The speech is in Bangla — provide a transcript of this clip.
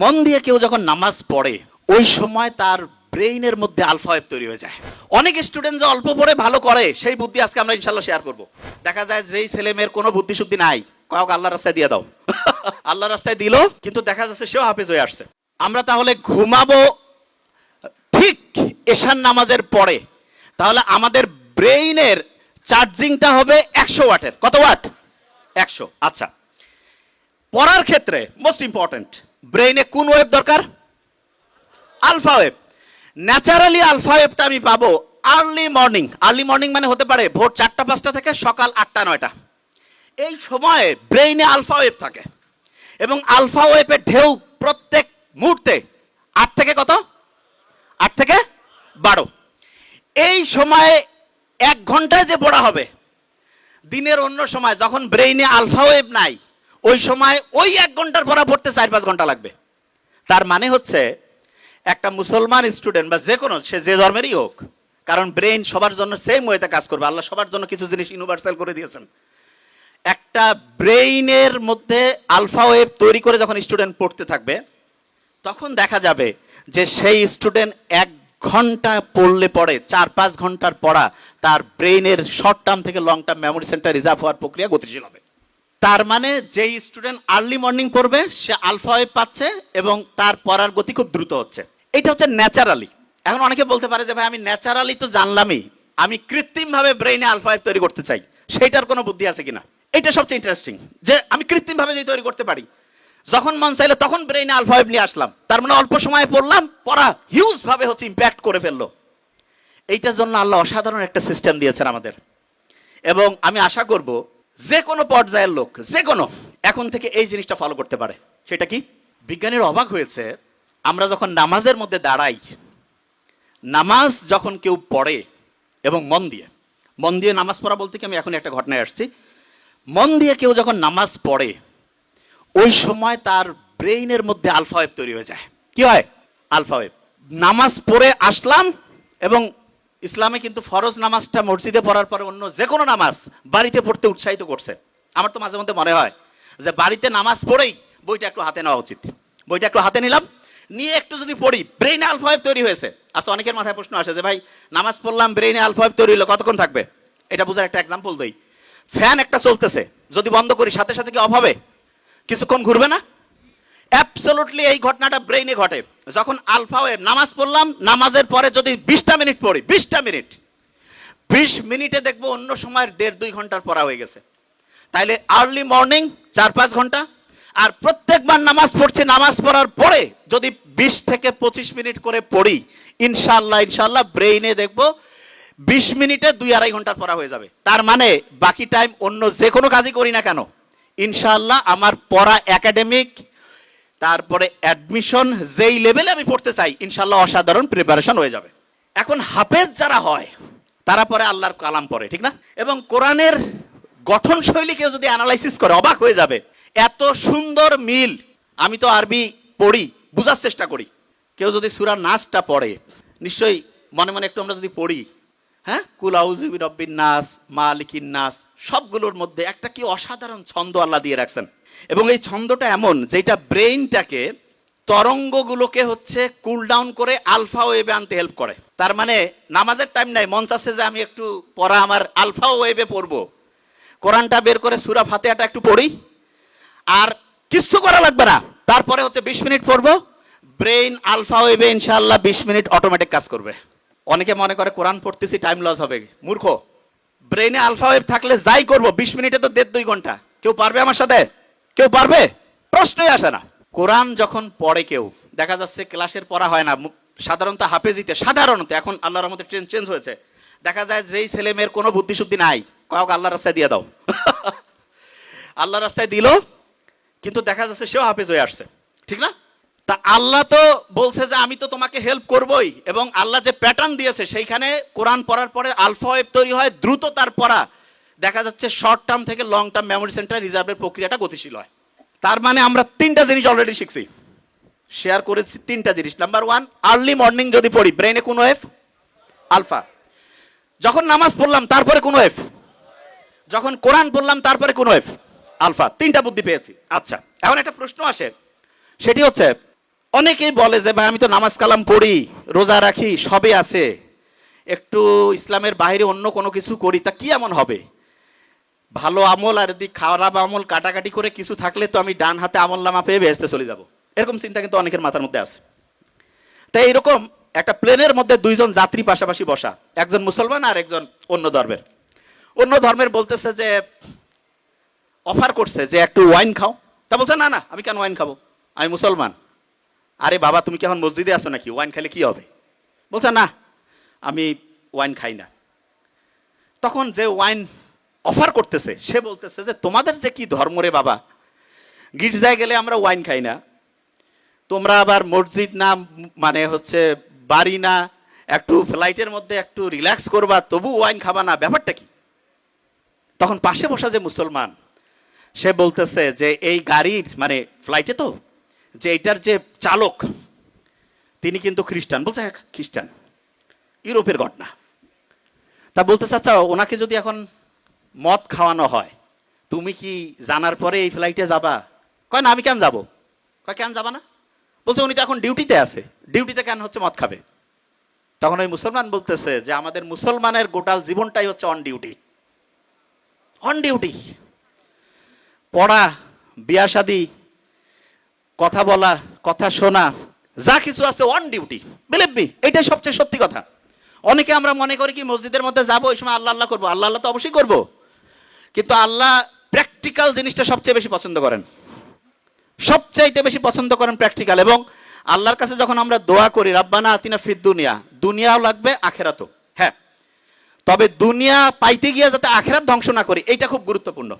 মন দিয়ে কেউ যখন নামাজ পড়ে ওই সময় তার ব্রেইনের মধ্যে আলফা ওয়েভ তৈরি হয়ে যায়। অনেক স্টুডেন্ট যে অল্প পড়ে ভালো করে সেই বুদ্ধি আজকে আমরা ইনশাল্লাহ শেয়ার করব। দেখা যায় যেই ছেলে মেয়ের কোনো বুদ্ধি শুদ্ধি নাই, কাউকে আল্লাহর রাস্তায় দিয়ে দাও আল্লাহর রাস্তায় দিল, কিন্তু দেখা যাচ্ছে সেও হাফেজ হয়ে আসছে। আমরা তাহলে ঘুমাবো ঠিক এশার নামাজের পরে, তাহলে আমাদের ব্রেইনের চার্জিংটা হবে 100 ওয়াটের। কত ওয়াট? 100। আচ্ছা, পড়ার ক্ষেত্রে মোস্ট ইম্পর্টেন্ট, ব্রেইনে কোন ওয়েভ দরকার? Alpha wave. ন্যাচারালি আলফা ওয়েভটা আমি পাবো আর্লি মর্নিং। আর্লি মর্নিং মানে হতে পারে ভোর 4টা-5টা থেকে সকাল 8টা-9টা। এই সময়ে ব্রেইনে আলফা ওয়েভ থাকে এবং আলফা ওয়েভের ঢেউ প্রত্যেক মুহূর্তে 8 থেকে কত? 8 থেকে 12। এই সময়ে 1 ঘন্টায় যে পড়া হবে, দিনের অন্য সময় যখন ব্রেইনে আলফা ওয়েভ নাই ওই সময় ওই 1 ঘন্টার পড়া পড়তে 4-5 ঘন্টা লাগবে। তার মানে হচ্ছে একটা মুসলমান স্টুডেন্ট বা যে কোনো, সে যে ধর্মেরই হোক, কারণ ব্রেইন সবার জন্য সেম ওয়েতে কাজ করবে। আল্লাহ সবার জন্য কিছু জিনিস ইউনিভার্সাল করে দিয়েছেন। একটা ব্রেইনের মধ্যে আলফা ওয়েভ তৈরি করে যখন স্টুডেন্ট পড়তে থাকবে, তখন দেখা যাবে যে সেই স্টুডেন্ট 1 ঘন্টা পড়লে পড়ে 4-5 ঘন্টার পড়া তার ব্রেইনের শর্ট টার্ম থেকে long term memory centre reserve হওয়ার প্রক্রিয়া গতিশীল হবে। তার মানে যেই স্টুডেন্ট আর্লি মর্নিং পড়বে সে আলফা ওয়েভ পাচ্ছে এবং তার পড়ার গতি খুব দ্রুত হচ্ছে। এটা হচ্ছে ন্যাচারালি। এখন অনেকে বলতে পারে যে ভাই আমি ন্যাচারালি তো জানলামই, আমি কৃত্রিমভাবে ব্রেইনে আলফা ওয়েভ তৈরি করতে চাই, সেইটার কোনো বুদ্ধি আছে কিনা? এটা সবচেয়ে ইন্টারেস্টিং, যে আমি কৃত্রিমভাবে যদি তৈরি করতে পারি, যখন মন চাইলে তখন ব্রেইনে আলফা ওয়েভ নিয়ে আসলাম, তার মানে অল্প সময়ে পড়লাম, পড়া হিউজ ভাবে হচ্ছে ইম্প্যাক্ট করে ফেললো। এইটার জন্য আল্লাহ অসাধারণ একটা সিস্টেম দিয়েছেন আমাদের, এবং আমি আশা করব যে কোনো পর্যায়ের লোক, যে কোনো, এখন থেকে এই জিনিসটা ফলো করতে পারে। সেটা কি? বিজ্ঞানীরা অবাক হয়েছে, আমরা যখন নামাজের মধ্যে দাঁড়াই, নামাজ যখন কেউ পড়ে এবং মন দিয়ে নামাজ পড়া বলতে কি, আমি এখন একটা ঘটনায় আসছি। মন দিয়ে কেউ যখন নামাজ পড়ে ওই সময় তার ব্রেইনের মধ্যে আলফা ওয়েভ তৈরি হয়ে যায়। কি হয়? Alpha wave. নামাজ পড়ে আসলাম, এবং ইসলামে কিন্তু ফরজ নামাজটা মসজিদে পড়ার পরে অন্য যে কোনো নামাজ বাড়িতে পড়তে উৎসাহিত করছে। আমার তো মাঝে মধ্যে মনে হয় যে বাড়িতে নামাজ পড়েই বইটা একটু হাতে নেওয়া উচিত। বইটা একটু হাতে নিলাম, নিয়ে একটু যদি পড়ি, ব্রেইনে আলফা ওয়েভ তৈরি হয়েছে। আচ্ছা, অনেকের মাথায় প্রশ্ন আসে যে ভাই নামাজ পড়লাম, ব্রেইনে আলফা ওয়েভ তৈরি হলো, কতক্ষণ থাকবে? এটা বোঝার একটা এক্সাম্পল দেই। ফ্যান একটা চলতেছে, যদি বন্ধ করি সাথে সাথে কি অফ হবে? কিছুক্ষণ ঘুরবে না? অ্যাবসলিউটলি এই ঘটনাটা ব্রেইনে ঘটে যখন আলফা ওয়েভ। নামাজ পড়লাম, নামাজের পরে যদি 20টা মিনিট পড়ি, 20 মিনিটে দেখবো অন্য সময়ের 1.5-2 ঘন্টার পড়া হয়ে গেছে। তাইলে আর্লি মর্নিং 4-5 ঘন্টা, আর প্রত্যেকবার নামাজ পড়ছি, নামাজ পড়ার পরে যদি 20 থেকে 25 মিনিট করে পড়ি, ইনশাল্লাহ ব্রেইনে দেখবো 20 মিনিটে 2-2.5 ঘন্টার পড়া হয়ে যাবে। তার মানে বাকি টাইম অন্য যে কোনো কাজই করি না কেন, ইনশাল্লাহ আমার পড়া একাডেমিক, তারপরে অ্যাডমিশন যেই লেভেলে আমি পড়তে চাই, ইনশাল্লাহ অসাধারণ প্রিপারেশন হয়ে যাবে। এখন হাফেজ যারা হয় তারা পরে আল্লাহর কালাম পড়ে, ঠিক না? এবং কোরআনের গঠন শৈলী কেউ যদি অ্যানালাইসিস করে অবাক হয়ে যাবে, এত সুন্দর মিল। আমি তো আরবি পড়ি, বোঝার চেষ্টা করি। কেউ যদি সূরা নাসটা পড়ে, নিশ্চয়ই মনে মনে একটু আমরা যদি পড়ি, হ্যাঁ, কুল আউযু বিরাব্বিন নাস, মালিকিন নাস, সবগুলোর মধ্যে একটা কি অসাধারণ ছন্দ আল্লাহ দিয়ে রাখছেন। এবং এই ছন্দটা এমন যেটা ব্রেইনটাকে, তরঙ্গগুলোকে হচ্ছে কুল ডাউন করে আলফা ওয়েভে আনতে হেল্প করে। তার মানে নামাজের টাইম নাই, মন চাচ্ছে যে আমি একটু পড়া আমার আলফা ওয়েভে পড়বো, কোরআনটা বের করে সূরা ফাতিহাটা একটু পড়ি, আর কিচ্ছু করা লাগবে না। তারপরে হচ্ছে 20 মিনিট পড়বো, ব্রেইন আলফা ওয়েভে ইনশাআল্লাহ 20 মিনিট অটোমেটিক কাজ করবে। অনেকে মনে করে কোরআন পড়তেছি টাইম লস হবে, মূর্খ। ব্রেইনে আলফা ওয়েভ থাকলে যাই করবো 20 মিনিটে তো 1.5-2 ঘন্টা। কেউ পারবে আমার সাথে? কেউ পারবে? প্রশ্নই আসে না। কোরআন যখন পড়ে কেউ, দেখা যাচ্ছে ক্লাসের পড়া হয় না, সাধারণত হাফেজিতে, সাধারণত এখন আল্লাহর রহমতে ট্রেন্ড চেঞ্জ হয়েছে, দেখা যায় যেই ছেলে মেয়ের কোনো বুদ্ধি শুদ্ধি নাই, কাউকে আল্লাহর রাস্তায় দিয়ে দাও আল্লাহর রাস্তায় দিল, কিন্তু দেখা যাচ্ছে সেও হাফেজ হয়ে আসছে, ঠিক না? তা আল্লাহ তো বলছে যে আমি তো তোমাকে হেল্প করবই, এবং আল্লাহ যে প্যাটার্ন দিয়েছে সেইখানে কোরআন পড়ার পরে আলফা ওয়েভ তৈরি হয়, দ্রুত তার পড়া, দেখা যাচ্ছে শর্ট টার্ম থেকে লং টার্ম মেমোরি সেন্টার রিজার্ভের প্রক্রিয়াটা গতিশীল হয়। তার মানে আমরা 3টা জিনিস অলরেডি শিখছি, শেয়ার করেছি 3টা জিনিস। নাম্বার 1, আর্লি মর্নিং যদি পড়ি, ব্রেইনে কোন ওয়েভ? আলফা। যখন নামাজ পড়লাম তারপরে কোন ওয়েভ? যখন কোরআন পড়লাম তারপরে কোন ওয়েভ? আলফা। 3টা বুদ্ধি পেয়েছি। আচ্ছা, এখন একটা প্রশ্ন আসে, সেটি হচ্ছে অনেকেই বলে যে ভাই আমি তো নামাজ কালাম পড়ি, রোজা রাখি, সবই আছে, একটু ইসলামের বাইরে অন্য কোনো কিছু করি, তা কি এমন হবে? ভালো আমল আর যদি খারাপ আমল কাটাকাটি করে কিছু থাকলে তো আমি ডান হাতে আমল নামা পেয়ে বেহেশতে চলে যাব, এরকম চিন্তা কিন্তু অনেকের মাথার মধ্যে আছে। তাই এরকম একটা প্লেনের মধ্যে দুইজন যাত্রী পাশাপাশি বসা, একজন মুসলমান আর একজন অন্য ধর্মের। অন্য ধর্মের বলতেছে যে, অফার করছে যে একটু ওয়াইন খাও। তা বলছে না না, আমি কেন ওয়াইন খাবো, আমি মুসলমান। আরে বাবা, তুমি কি এখন মসজিদে আসো নাকি, ওয়াইন খেলে কি হবে? বলছে না, আমি ওয়াইন খাই না। তখন যে ওয়াইন অফার করতেছে সে বলতেছে যে তোমাদের যে কি ধর্ম রে বাবা, গির্জায় গেলে আমরা ওয়াইন খাই না, তোমরা আবার মসজিদ না, মানে হচ্ছে বাড়ি না, একটু ফ্লাইটের মধ্যে একটু রিল্যাক্স করবা তবু ওয়াইন খাবা না, ব্যাপারটা কি? তখন পাশে বসা যে মুসলমান সে বলতেছে যে এই গাড়ির মানে ফ্লাইটে তো যে এটার যে চালক তিনি কিন্তু খ্রিস্টান। বলছে হ্যাঁ খ্রিস্টান, ইউরোপের ঘটনা। তা বলতে চাচ্ছা ওনাকে যদি এখন মদ খাওয়ানো হয় তুমি কি জানার পরে এই ফ্লাইটে যাবা? কয় না, আমি কেন যাব। কয় কেন যাবা না? বলছে উনি তো এখন ডিউটিতে আছে, ডিউটিতে কেন হচ্ছে মদ খাবে? তখন ওই মুসলমান বলতেছে যে আমাদের মুসলমানের গোটাল জীবনটাই হচ্ছে অন ডিউটি। অন ডিউটি, পড়া, বিয়া শাদী, কথা বলা, কথা শোনা, যা কিছু আছে অন ডিউটি। বিলিভ মি, এটাই সবচেয়ে সত্যি কথা। অনেকে আমরা মনে করি কি মসজিদের মধ্যে যাবো, ওই সময় আল্লাহ আল্লাহ করবো। আল্লাহ আল্লাহ তো অবশ্যই করবো, কিন্তু আল্লাহ প্র্যাকটিক্যাল জিনিসটা সবচেয়ে বেশি পছন্দ করেন, সবচাইতে বেশি পছন্দ করেন প্র্যাকটিক্যাল। এবং আল্লাহর কাছে যখন আমরা দোয়া করি রাব্বানা আতিনা ফিদ দুনিয়া, দুনিয়াও লাগবে আখেরাতও, হ্যাঁ, তবে দুনিয়া পাইতে গিয়ে যাতে আখেরাত ধ্বংস না করি, এইটা খুব গুরুত্বপূর্ণ।